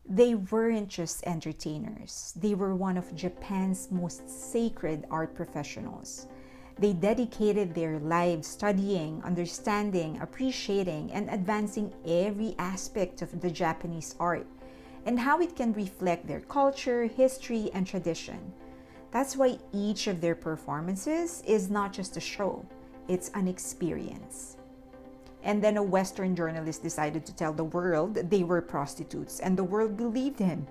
They weren't just entertainers. They were one of Japan's most sacred art professionals. They dedicated their lives studying, understanding, appreciating, and advancing every aspect of the Japanese art and how it can reflect their culture, history, and tradition. That's why each of their performances is not just a show, it's an experience. And then a Western journalist decided to tell the world they were prostitutes, and the world believed him.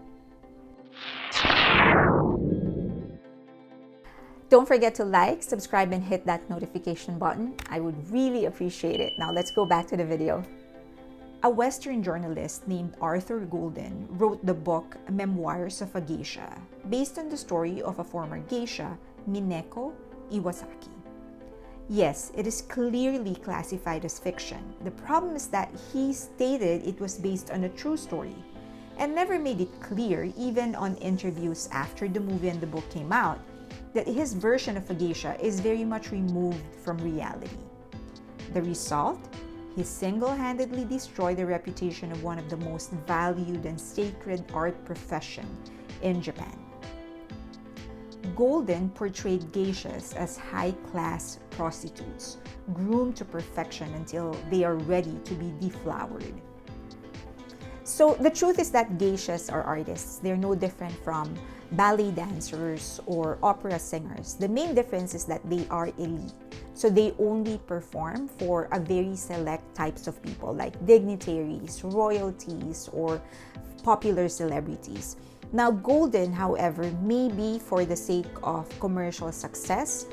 Don't forget to like, subscribe, and hit that notification button. I would really appreciate it. Now let's go back to the video. A Western journalist named Arthur Golden wrote the book Memoirs of a Geisha, based on the story of a former geisha, Mineko Iwasaki. Yes, it is clearly classified as fiction. The problem is that he stated it was based on a true story and never made it clear, even on interviews after the movie and the book came out, that his version of a geisha is very much removed from reality. The result? He single-handedly destroyed the reputation of one of the most valued and sacred art profession in Japan. Golden portrayed geishas as high-class prostitutes, groomed to perfection until they are ready to be deflowered. So the truth is that geishas are artists. They're no different from ballet dancers or opera singers. The main difference is that they are elite. So they only perform for a very select types of people like dignitaries, royalties, or popular celebrities. Now, Golden, however, maybe for the sake of commercial success,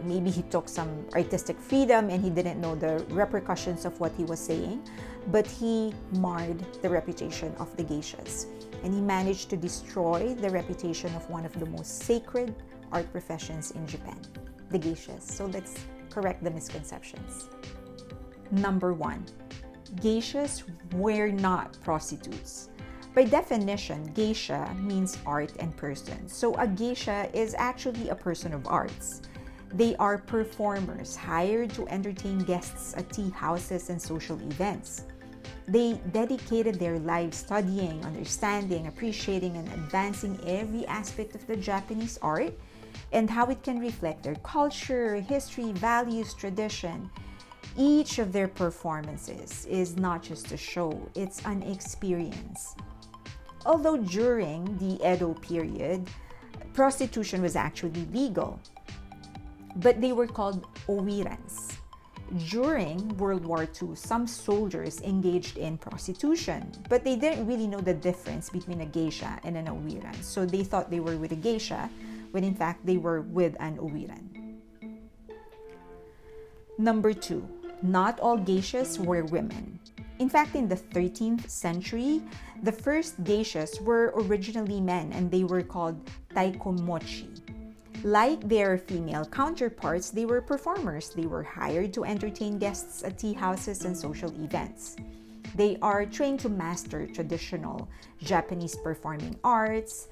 maybe he took some artistic freedom and he didn't know the repercussions of what he was saying, but he marred the reputation of the geishas. And he managed to destroy the reputation of one of the most sacred art professions in Japan, the geishas. So let's correct the misconceptions. Number 1, geishas were not prostitutes. By definition, geisha means art and person. So a geisha is actually a person of arts. They are performers hired to entertain guests at tea houses and social events. They dedicated their lives studying, understanding, appreciating, and advancing every aspect of the Japanese art and how it can reflect their culture, history, values, tradition. Each of their performances is not just a show, it's an experience. Although during the Edo period, prostitution was actually legal, but they were called owirans. During World War II, some soldiers engaged in prostitution, but they didn't really know the difference between a geisha and an owiran. So they thought they were with a geisha, when in fact they were with an owiran. Number 2, not all geishas were women. In fact, in the 13th century, the first geishas were originally men and they were called taikomochi. Like their female counterparts, they were performers. They were hired to entertain guests at tea houses and social events. They are trained to master traditional Japanese performing arts,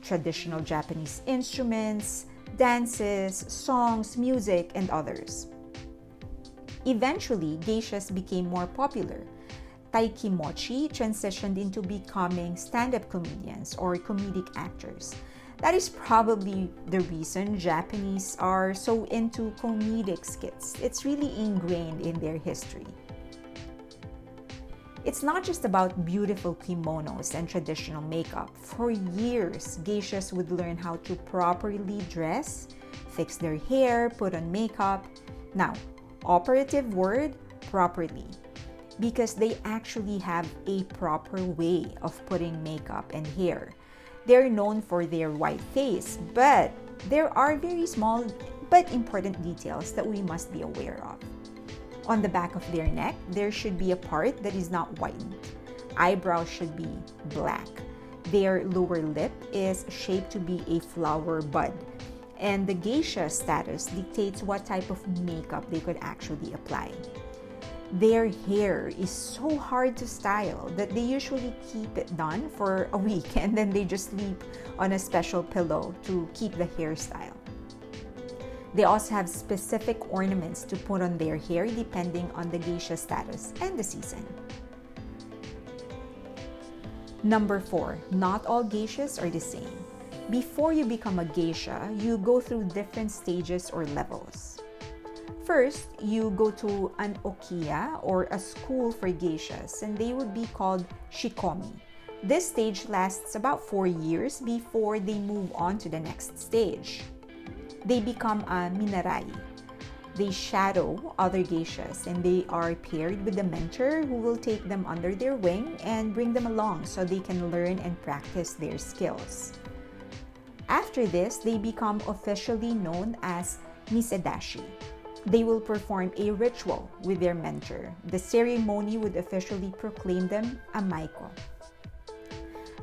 traditional Japanese instruments, dances, songs, music, and others. Eventually, geishas became more popular. Taikimochi transitioned into becoming stand-up comedians or comedic actors. That is probably the reason Japanese are so into comedic skits. It's really ingrained in their history. It's not just about beautiful kimonos and traditional makeup. For years, geishas would learn how to properly dress, fix their hair, put on makeup. Now, operative word, properly, because they actually have a proper way of putting makeup and hair. They're known for their white face, but there are very small but important details that we must be aware of. On the back of their neck, there should be a part that is not whitened. Eyebrows should be black. Their lower lip is shaped to be a flower bud. And the geisha status dictates what type of makeup they could actually apply. Their hair is so hard to style that they usually keep it done for a week and then they just sleep on a special pillow to keep the hairstyle. They also have specific ornaments to put on their hair depending on the geisha status and the season. Number 4, not all geishas are the same. Before you become a geisha, you go through different stages or levels. First, you go to an okiya or a school for geishas, and they would be called shikomi. This stage lasts about 4 years before they move on to the next stage. They become a minarai. They shadow other geishas, and they are paired with a mentor who will take them under their wing and bring them along so they can learn and practice their skills. After this, they become officially known as nisedashi. They will perform a ritual with their mentor. The ceremony would officially proclaim them a maiko.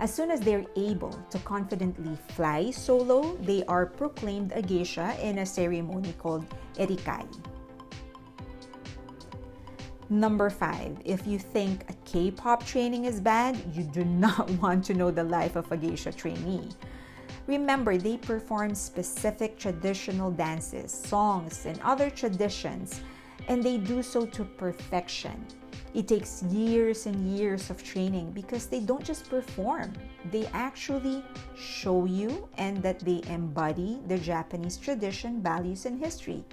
As soon as they're able to confidently fly solo, they are proclaimed a geisha in a ceremony called erikai. Number 5, if you think a K-pop training is bad, you do not want to know the life of a geisha trainee. Remember, they perform specific traditional dances, songs, and other traditions, and they do so to perfection. It takes years and years of training because they don't just perform, they actually show you and that they embody the Japanese tradition, values, and history.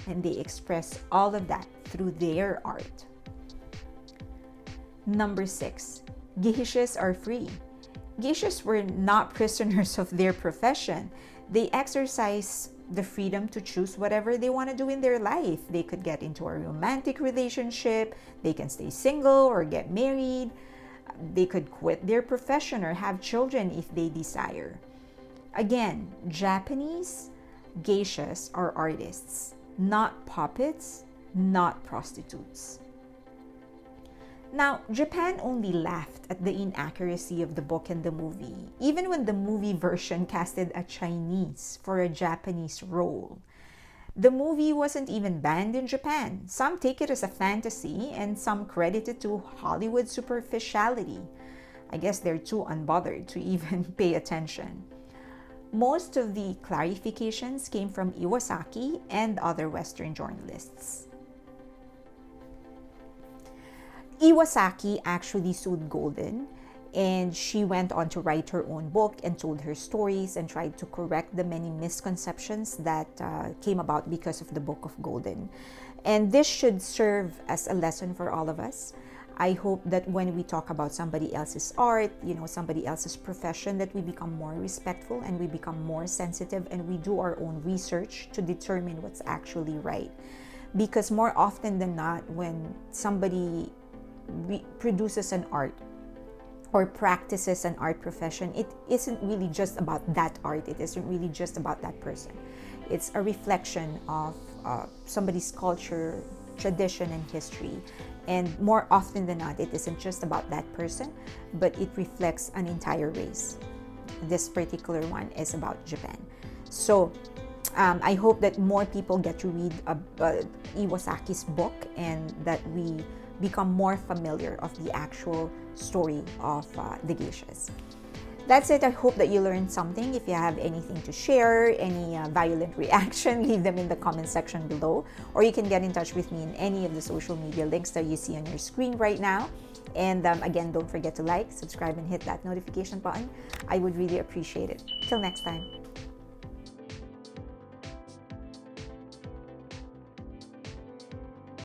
And they express all of that through their art. Number 6, geishas are free. Geishas were not prisoners of their profession. They exercise the freedom to choose whatever they want to do in their life. They could get into a romantic relationship, they can stay single or get married, they could quit their profession or have children if they desire. Again, Japanese geishas are artists, not puppets, not prostitutes. Now, Japan only laughed at the inaccuracy of the book and the movie, even when the movie version casted a Chinese for a Japanese role. The movie wasn't even banned in Japan. Some take it as a fantasy, and some credit it to Hollywood superficiality. I guess they're too unbothered to even pay attention. Most of the clarifications came from Iwasaki and other Western journalists. Iwasaki actually sued Golden, and she went on to write her own book and told her stories and tried to correct the many misconceptions that came about because of the Book of Golden. And this should serve as a lesson for all of us. I hope that when we talk about somebody else's art, somebody else's profession, that we become more respectful and we become more sensitive and we do our own research to determine what's actually right. Because more often than not, when somebody produces an art or practices an art profession, it isn't really just about that art. It isn't really just about that person. It's a reflection of somebody's culture, tradition, and history. And more often than not, it isn't just about that person, but it reflects an entire race. This particular one is about Japan. So I hope that more people get to read Iwasaki's book and that we become more familiar of the actual story of the geishas. That's it. I hope that you learned something. If you have anything to share, any violent reaction, leave them in the comment section below. Or you can get in touch with me in any of the social media links that you see on your screen right now. And again, don't forget to like, subscribe, and hit that notification button. I would really appreciate it. Till next time.